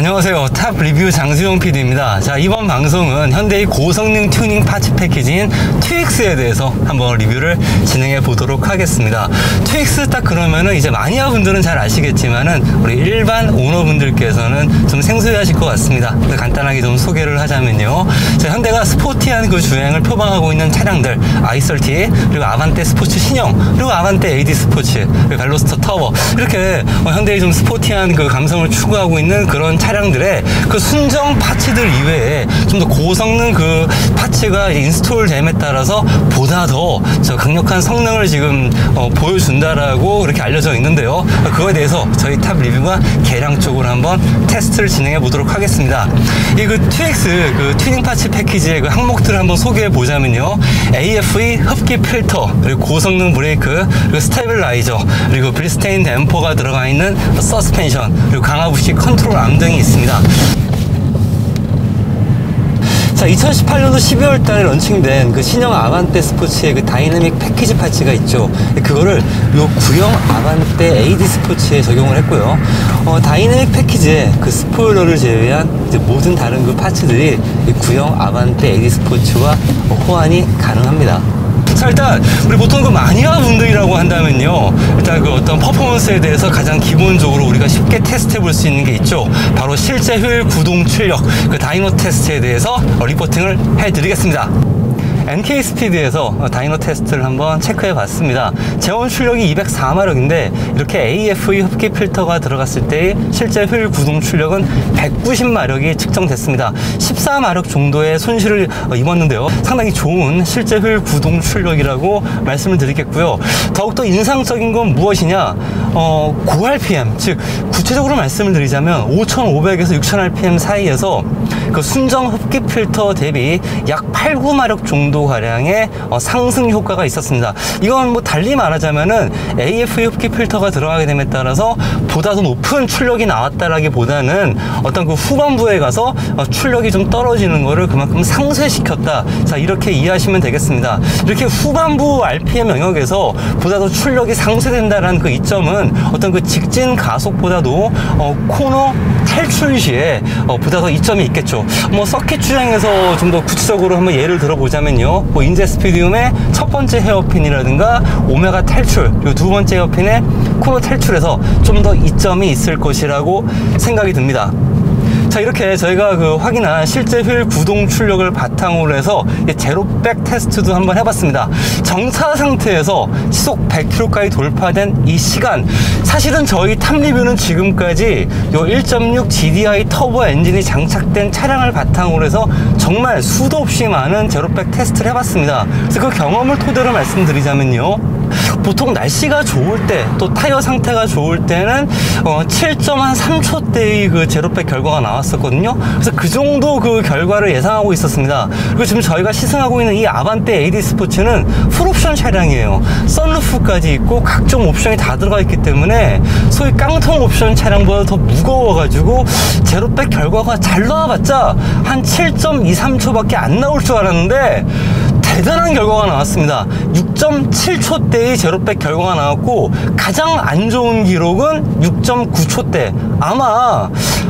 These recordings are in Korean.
안녕하세요. 탑 리뷰 장수용 PD입니다. 자, 이번 방송은 현대의 고성능 튜닝 파츠 패키지인 TWIX에 대해서 한번 리뷰를 진행해 보도록 하겠습니다. TWIX 딱 그러면은 이제 마니아 분들은 잘 아시겠지만은 우리 일반 오너분들께서는 좀 생소해 하실 것 같습니다. 간단하게 좀 소개를 하자면요. 자, 현대가 스포티한 그 주행을 표방하고 있는 차량들, i30, 그리고 아반떼 스포츠 신형, 그리고 아반떼 AD 스포츠, 그리고 벨로스터 터보, 이렇게 현대의 좀 스포티한 그 감성을 추구하고 있는 그런 차량들의 그 순정 파츠들 이외에 좀 더 고성능 그 파츠가 인스톨 됨에 따라서 보다 더 강력한 성능을 지금 보여준다라고 그렇게 알려져 있는데요. 그거에 대해서 저희 탑 리뷰가 개량적으로 한번 테스트를 진행해 보도록 하겠습니다. 이 그 TWIX 그 튜닝 파츠 패키지의 그 항목들을 한번 소개해 보자면요. AFE 흡기 필터, 그리고 고성능 브레이크, 그리고 스테빌라이저, 그리고 브리스테인 댐퍼가 들어가 있는 서스펜션, 그리고 강화부식 컨트롤 암 등이 있습니다. 자, 2018년도 12월 달에 런칭된 그 신형 아반떼 스포츠의 그 다이내믹 패키지 파츠가 있죠. 그거를 요 구형 아반떼 AD 스포츠에 적용을 했고요. 다이내믹 패키지에 그 스포일러를 제외한 이제 모든 다른 그 파츠들이 이 구형 아반떼 AD 스포츠와 호환이 가능합니다. 자, 일단 우리 보통 그 마니아 분들이라고 한다면요, 일단 그 어떤 퍼포먼스에 대해서 가장 기본적으로 우리가 쉽게 테스트 해볼 수 있는 게 있죠. 바로 실제 효율, 구동, 출력, 그 다이노 테스트에 대해서 리포팅을 해드리겠습니다. NK 스피드에서 다이노 테스트를 한번 체크해 봤습니다. 제원 출력이 204마력인데 이렇게 AFE 흡기 필터가 들어갔을 때의 실제 효율 구동 출력은 190마력이 측정됐습니다. 14마력 정도의 손실을 입었는데요. 상당히 좋은 실제 효율 구동 출력이라고 말씀을 드리겠고요. 더욱더 인상적인 건 무엇이냐, 고 RPM, 즉 구체적으로 말씀을 드리자면 5500에서 6000 RPM 사이에서 그 순정 흡기 필터 대비 약 8, 9마력 정도 가량의 상승 효과가 있었습니다. 이건 뭐 달리 말하자면은 AFE 흡기 필터가 들어가게 됨에 따라서 보다 더 높은 출력이 나왔다라기보다는 어떤 그 후반부에 가서 출력이 좀 떨어지는 거를 그만큼 상쇄시켰다. 자, 이렇게 이해하시면 되겠습니다. 이렇게 후반부 RPM 영역에서 보다 더 출력이 상쇄된다라는 그 이점은 어떤 그 직진 가속보다도 코너 탈출 시에 보다 더 이점이 있겠죠. 뭐 서킷 주행에서 좀 더 구체적으로 한번 예를 들어보자면요, 뭐 인제 스피디움의 첫 번째 헤어핀이라든가 오메가 탈출, 그리고 두 번째 헤어핀의 코너 탈출에서 좀 더 이점이 있을 것이라고 생각이 듭니다. 자, 이렇게 저희가 그 확인한 실제 효율 구동 출력을 바탕으로 해서 제로백 테스트도 한번 해봤습니다. 정차 상태에서 시속 100km까지 돌파된 이 시간, 사실은 저희 탑 리뷰는 지금까지 요 1.6 GDI 터보 엔진이 장착된 차량을 바탕으로 해서 정말 수도 없이 많은 제로백 테스트를 해봤습니다. 그래서 그 경험을 토대로 말씀드리자면요, 보통 날씨가 좋을 때, 또 타이어 상태가 좋을 때는 7.3초대의 그 제로백 결과가 나왔었거든요. 그래서 그 정도 그 결과를 예상하고 있었습니다. 그리고 지금 저희가 시승하고 있는 이 아반떼 AD 스포츠는 풀옵션 차량이에요. 썬루프까지 있고 각종 옵션이 다 들어가 있기 때문에 소위 깡통 옵션 차량보다 더 무거워가지고 제로백 결과가 잘 나와봤자 한 7.23초밖에 안 나올 줄 알았는데 대단한 결과가 나왔습니다. 6.7초대의 제로백 결과가 나왔고 가장 안 좋은 기록은 6.9초대. 아마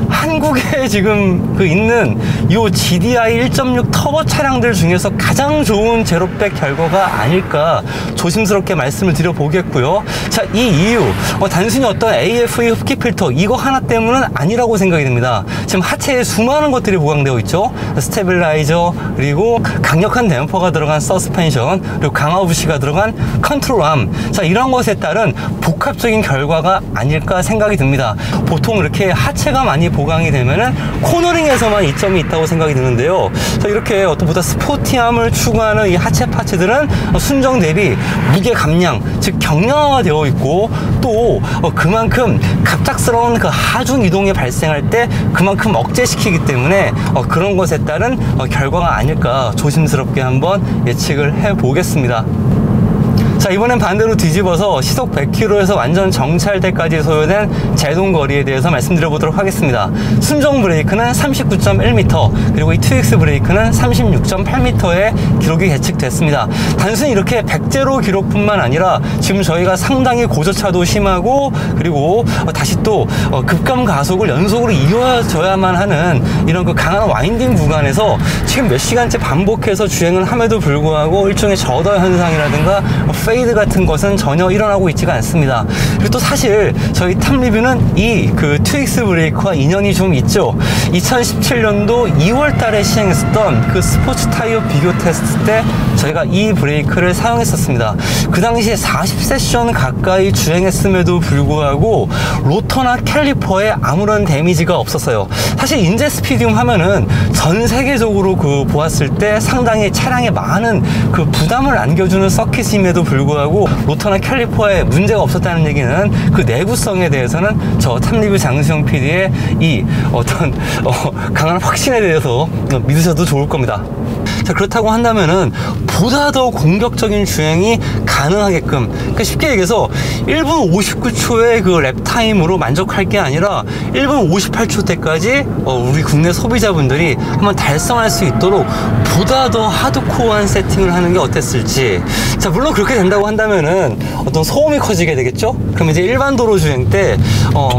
한국에 지금 그 있는 요 GDI 1.6 터보 차량들 중에서 가장 좋은 제로백 결과가 아닐까 조심스럽게 말씀을 드려보겠고요. 자, 이 이유, 단순히 어떤 AFE 흡기 필터 이거 하나 때문은 아니라고 생각이 됩니다. 지금 하체에 수많은 것들이 보강되어 있죠. 스테빌라이저, 그리고 강력한 댐퍼가 들어간 서스펜션, 그리고 강화부시가 들어간 컨트롤암. 자, 이런 것에 따른 복합적인 결과가 아닐까 생각이 듭니다. 보통 이렇게 하체가 많이 보강이 되면은 코너링에서만 이점이 있다고 생각이 드는데요. 자, 이렇게 어떤 보다 스포티함을 추구하는 이 하체 파츠들은 순정 대비 무게 감량, 즉 경량화가 되어 있고, 또 그만큼 갑작스러운 그 하중 이동이 발생할 때 그만큼 억제시키기 때문에 그런 것에 따른 결과가 아닐까 조심스럽게 한번 예측을 해 보겠습니다. 자, 이번엔 반대로 뒤집어서 시속 100km에서 완전 정차할 때까지 소요된 제동 거리에 대해서 말씀드려 보도록 하겠습니다. 순정 브레이크는 39.1m, 그리고 이 2X 브레이크는 36.8m의 기록이 예측됐습니다. 단순히 이렇게 100제로 기록뿐만 아니라 지금 저희가 상당히 고저차도 심하고, 그리고 다시 또 급감 가속을 연속으로 이어져야만 하는 이런 그 강한 와인딩 구간에서 지금 몇 시간째 반복해서 주행을 함에도 불구하고 일종의 저더 현상이라든가 페이드 같은 것은 전혀 일어나고 있지가 않습니다. 그리고 또 사실 저희 탑 리뷰는 이 그 2X 브레이크와 인연이 좀 있죠. 2017년도 2월 달에 시행했었던 그 스포츠 타이어 비교 테스트 때 저희가 이 브레이크를 사용했었습니다. 그 당시에 40세션 가까이 주행했음에도 불구하고 로터나 캘리퍼에 아무런 데미지가 없었어요. 사실 인제 스피디움 하면은 전 세계적으로 그 보았을 때 상당히 차량에 많은 그 부담을 안겨주는 서킷임에도 불구하고 로터나 캘리퍼에 문제가 없었다는 얘기는 그 내구성에 대해서는 저 탑리뷰 장수영 PD의 이 어떤 강한 확신에 대해서 믿으셔도 좋을 겁니다. 자, 그렇다고 한다면은 보다 더 공격적인 주행이 가능하게끔, 그러니까 쉽게 얘기해서 1분 59초의 그 랩 타임으로 만족할 게 아니라 1분 58초 때까지 우리 국내 소비자분들이 한번 달성할 수 있도록 보다 더 하드코어한 세팅을 하는 게 어땠을지. 자, 물론 그렇게 된다고 한다면은 어떤 소음이 커지게 되겠죠? 그럼 이제 일반 도로 주행 때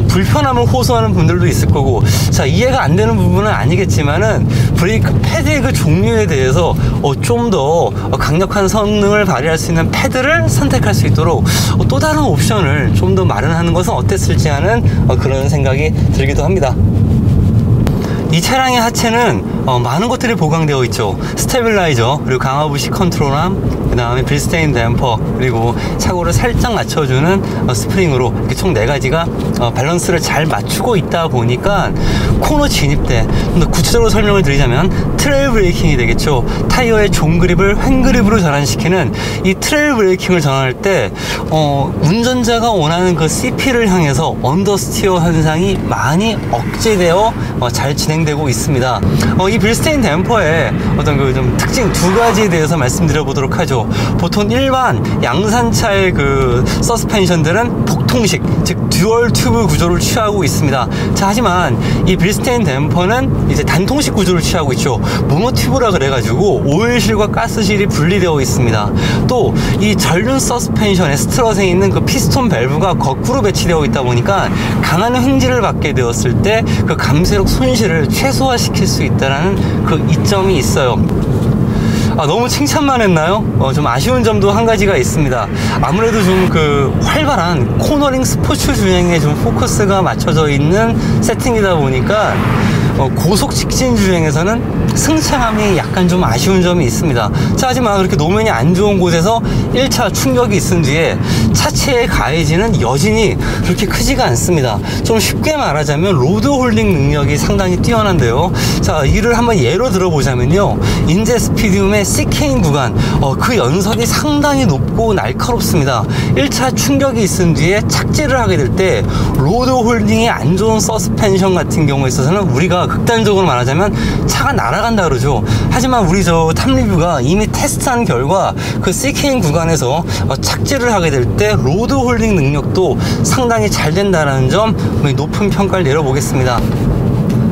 불편함을 호소하는 분들도 있을 거고, 자, 이해가 안 되는 부분은 아니겠지만은 브레이크 패드의 그 종류에 대해서 좀 더 강력한 성능을 발휘할 수 있는 패드를 선택할 수 있도록 또 다른 옵션을 좀 더 마련하는 것은 어땠을지 하는 그런 생각이 들기도 합니다. 이 차량의 하체는 많은 것들이 보강되어 있죠. 스테빌라이저, 그리고 강화부식 컨트롤함, 그 다음에 빌스테인 댐퍼, 그리고 차고를 살짝 맞춰주는 스프링으로 이렇게 총 4가지가 밸런스를 잘 맞추고 있다 보니까 코너 진입 때 좀 더 구체적으로 설명을 드리자면 트레일 브레이킹이 되겠죠. 타이어의 종그립을 횡그립으로 전환시키는 이 트레일 브레이킹을 전환할 때 운전자가 원하는 그 CP를 향해서 언더스티어 현상이 많이 억제되어 잘 진행되고 있습니다. 이 빌스테인 댐퍼의 어떤 그 좀 특징 2가지에 대해서 말씀드려 보도록 하죠. 보통 일반 양산차의 그 서스펜션들은 복통식, 즉 듀얼 튜브 구조를 취하고 있습니다. 자, 하지만 이 빌스테인 댐퍼는 이제 단통식 구조를 취하고 있죠. 모노 튜브라 그래가지고 오일실과 가스실이 분리되어 있습니다. 또 이 전륜 서스펜션에 스트럿에 있는 그 피스톤 밸브가 거꾸로 배치되어 있다 보니까 강한 횡질을 받게 되었을 때 그 감쇄력 손실을 최소화시킬 수 있다는 그 이점이 있어요. 너무 칭찬만 했나요? 좀 아쉬운 점도 한 가지가 있습니다. 아무래도 좀 그 활발한 코너링 스포츠 주행에 좀 포커스가 맞춰져 있는 세팅이다 보니까 고속 직진 주행에서는 승차감이 약간 좀 아쉬운 점이 있습니다. 자, 하지만 그렇게 노면이 안 좋은 곳에서 1차 충격이 있은 뒤에 차체의 가해지는 여진이 그렇게 크지가 않습니다. 좀 쉽게 말하자면 로드 홀딩 능력이 상당히 뛰어난데요. 자, 이를 한번 예로 들어보자면요, 인제 스피디움의 C케인 구간, 그 연석이 상당히 높고 날카롭습니다. 1차 충격이 있은 뒤에 착지를 하게 될 때 로드 홀딩이 안 좋은 서스펜션 같은 경우에 있어서는 우리가 극단적으로 말하자면 차가 날아간다 그러죠. 하지만 우리 저 탑리뷰가 이미 테스트한 결과 그 C케인 구간에서 착지를 하게 될 때 로드 홀딩 능력도 상당히 잘 된다는 점 높은 평가를 내려보겠습니다.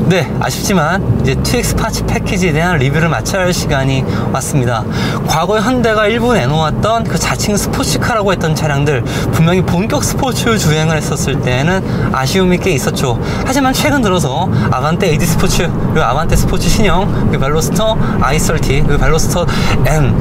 네, 아쉽지만 이제 2X 파츠 패키지에 대한 리뷰를 마쳐야 할 시간이 왔습니다. 과거 현대가 일부 내놓았던 그 자칭 스포츠카라고 했던 차량들, 분명히 본격 스포츠 주행을 했었을 때에는 아쉬움이 꽤 있었죠. 하지만 최근 들어서 아반떼 AD 스포츠, 그리고 아반떼 스포츠 신형, 그리고 발로스터 i30, 그리고 발로스터 M,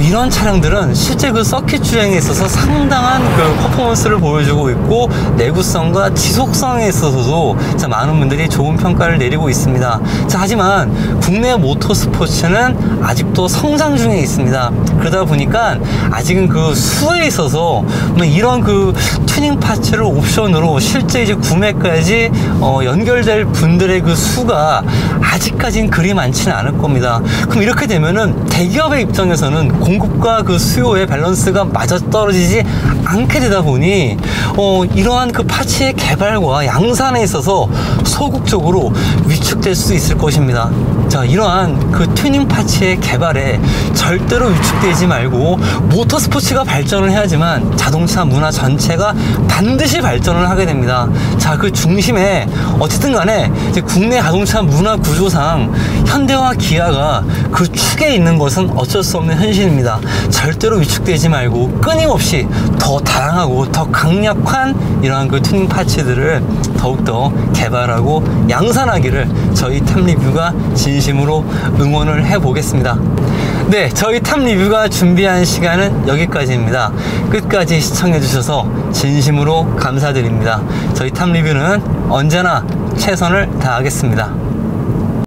이런 차량들은 실제 그 서킷 주행에 있어서 상당한 그 퍼포먼스를 보여주고 있고, 내구성과 지속성에 있어서도 많은 분들이 좋은 평가를 내리고 있습니다. 자, 하지만 국내 모터스포츠는 아직도 성장 중에 있습니다. 그러다 보니까 아직은 그 수에 있어서 이런 그 튜닝 파츠를 옵션으로 실제 이제 구매까지 연결될 분들의 그 수가 아직까지는 그리 많지는 않을 겁니다. 그럼 이렇게 되면은 대기업의 입장에서는 공급과 그 수요의 밸런스가 맞아떨어지지 않게 되다 보니 이러한 그 파츠의 개발과 양산에 있어서 소극적으로 위축될 수 있을 것입니다. 자, 이러한 그 튜닝 파츠의 개발에 절대로 위축되지 말고 모터스포츠가 발전을 해야지만 자동차 문화 전체가 반드시 발전을 하게 됩니다. 자, 그 중심에 어쨌든 간에 이제 국내 자동차 문화 구조상 현대와 기아가 그 축에 있는 것은 어쩔 수 없는 현실입니다. 절대로 위축되지 말고 끊임없이 더 다양하고 더 강력한 이러한 그 튜닝 파츠들을 더욱더 개발하고 양산하기를 저희 탑리뷰가 진심으로 응원을 해보겠습니다. 네, 저희 탑리뷰가 준비한 시간은 여기까지입니다. 끝까지 시청해주셔서 진심으로 감사드립니다. 저희 탑리뷰는 언제나 최선을 다하겠습니다.